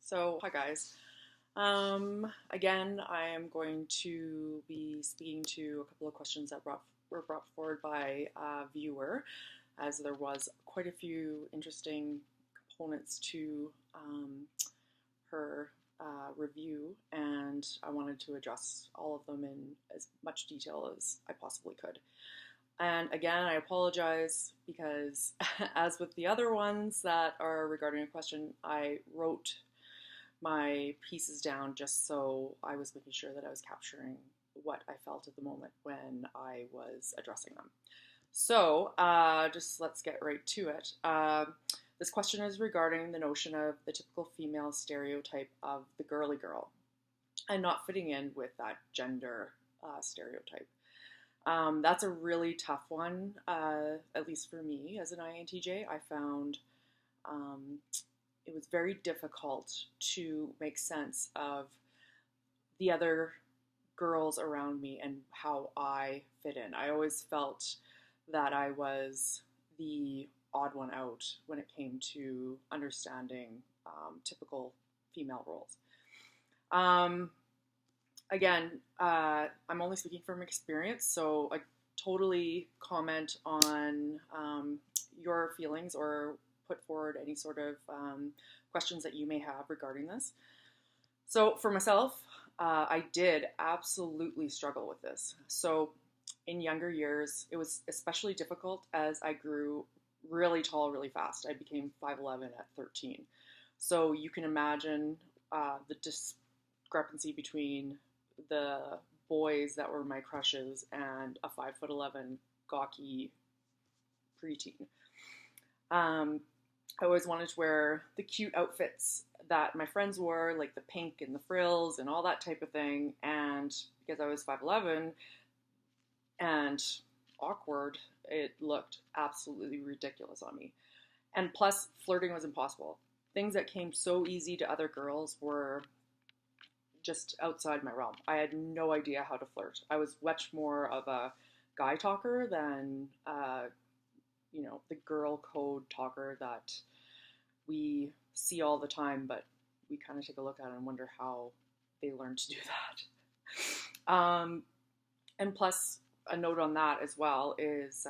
So, hi guys. Again, I am going to be speaking to a couple of questions that were brought forward by a viewer, as there was quite a few interesting components to her review, and I wanted to address all of them in as much detail as I possibly could. And again, I apologize because, as with the other ones that are regarding a question, I wrote my pieces down just so I was making sure that I was capturing what I felt at the moment when I was addressing them. So just let's get right to it. This question is regarding the notion of the typical female stereotype of the girly girl and not fitting in with that gender stereotype. That's a really tough one, at least for me as an INTJ. I found it was very difficult to make sense of the other girls around me and how I fit in. I always felt that I was the odd one out when it came to understanding typical female roles. Again, I'm only speaking from experience, so I totally comment on your feelings or put forward any sort of questions that you may have regarding this. So for myself, I did absolutely struggle with this. So in younger years, it was especially difficult as I grew really tall really fast. I became 5'11" at 13. So you can imagine the discrepancy between the boys that were my crushes and a 5'11" gawky preteen. I always wanted to wear the cute outfits that my friends wore, like the pink and the frills and all that type of thing. And because I was 5'11" and awkward, it looked absolutely ridiculous on me. And plus, flirting was impossible. Things that came so easy to other girls were just outside my realm. I had no idea how to flirt. I was much more of a guy talker than the girl code talker that we see all the time, but we kind of take a look at it and wonder how they learned to do that. And plus, a note on that as well is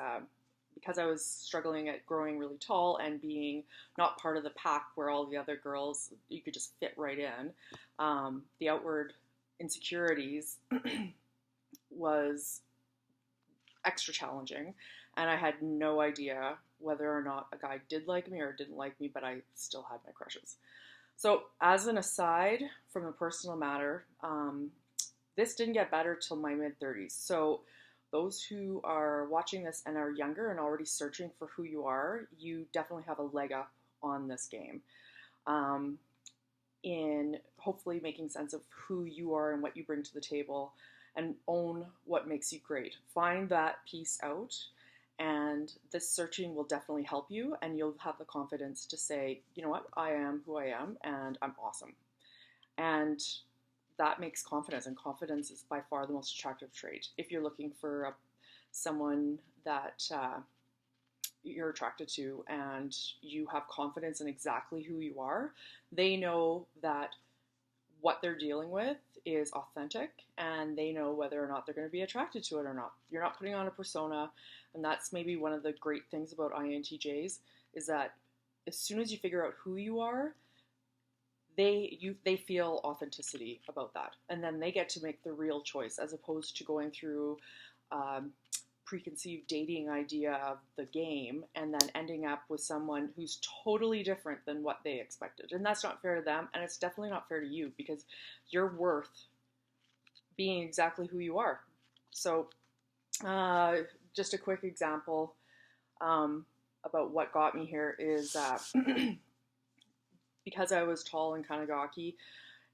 because I was struggling at growing really tall and being not part of the pack where all the other girls, you could just fit right in, the outward insecurities was extra challenging, and I had no idea whether or not a guy did like me or didn't like me, but I still had my crushes. So as an aside from the personal matter, this didn't get better till my mid-30s. So those who are watching this and are younger and already searching for who you are, you definitely have a leg up on this game in hopefully making sense of who you are and what you bring to the table, and own what makes you great. Find that piece out, and this searching will definitely help you, and you'll have the confidence to say, you know what, I am who I am, and I'm awesome. And that makes confidence, and confidence is by far the most attractive trait. If you're looking for someone that you're attracted to and you have confidence in exactly who you are, they know that what they're dealing with is authentic, and they know whether or not they're going to be attracted to it or not. You're not putting on a persona, and that's maybe one of the great things about INTJs is that as soon as you figure out who you are, they feel authenticity about that, and then they get to make the real choice as opposed to going through preconceived dating idea of the game and then ending up with someone who's totally different than what they expected. And that's not fair to them, and it's definitely not fair to you, because you're worth being exactly who you are. So just a quick example about what got me here is because I was tall and kind of gawky,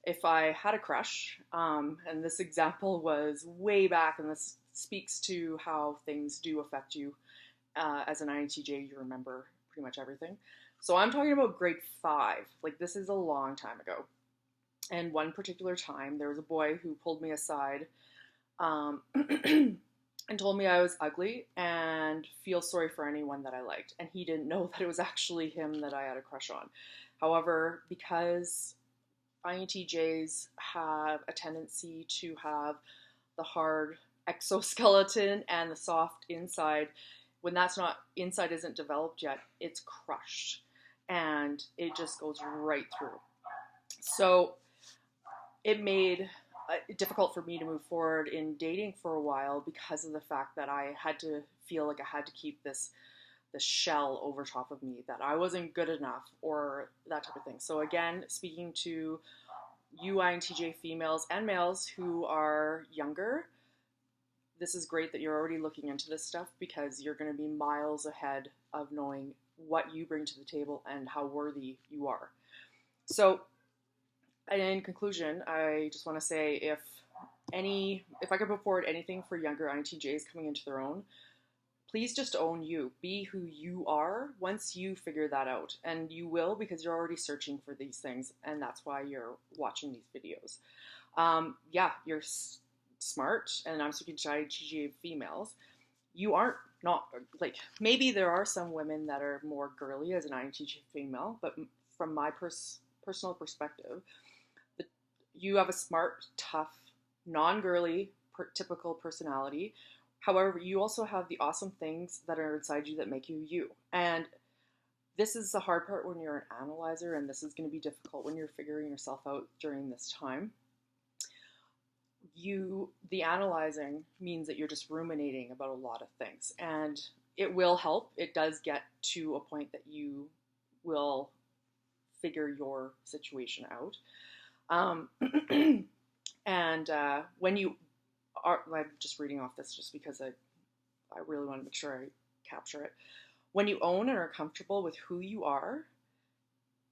if I had a crush, and this example was way back, and this speaks to how things do affect you as an INTJ, you remember pretty much everything. So I'm talking about grade 5, like this is a long time ago. And one particular time, there was a boy who pulled me aside and told me I was ugly and feel sorry for anyone that I liked. And he didn't know that it was actually him that I had a crush on. However, because INTJs have a tendency to have the hard exoskeleton and the soft inside. When that's not, inside isn't developed yet, it's crushed and it just goes right through. So it made it difficult for me to move forward in dating for a while because of the fact that I had to feel like I had to keep this shell over top of me, that I wasn't good enough or that type of thing. So again, speaking to you INTJ females and males who are younger, this is great that you're already looking into this stuff because you're going to be miles ahead of knowing what you bring to the table and how worthy you are. So in conclusion, I just want to say if I could put forward anything for younger INTJs coming into their own, please just own you. Be who you are once you figure that out. And you will, because you're already searching for these things, and that's why you're watching these videos. Yeah, you're smart, and I'm speaking to INTJ females. You aren't not, like, maybe there are some women that are more girly as an INTJ female, but from my personal perspective, you have a smart, tough, non-girly, typical personality. However, you also have the awesome things that are inside you that make you you. And this is the hard part when you're an analyzer, and this is going to be difficult when you're figuring yourself out during this time. The analyzing means that you're just ruminating about a lot of things, and it will help. It does get to a point that you will figure your situation out. When you are, I'm just reading off this just because I really want to make sure I capture it. When you own and are comfortable with who you are,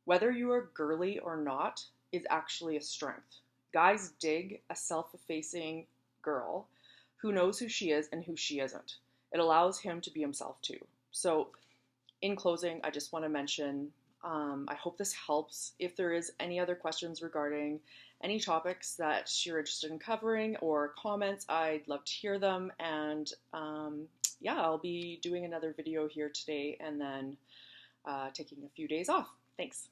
whether you are girly or not, is actually a strength. Guys dig a self-effacing girl who knows who she is and who she isn't. It allows him to be himself too. So in closing, I just want to mention, I hope this helps. If there is any other questions regarding any topics that you're interested in covering or comments, I'd love to hear them. And yeah, I'll be doing another video here today and then taking a few days off. Thanks.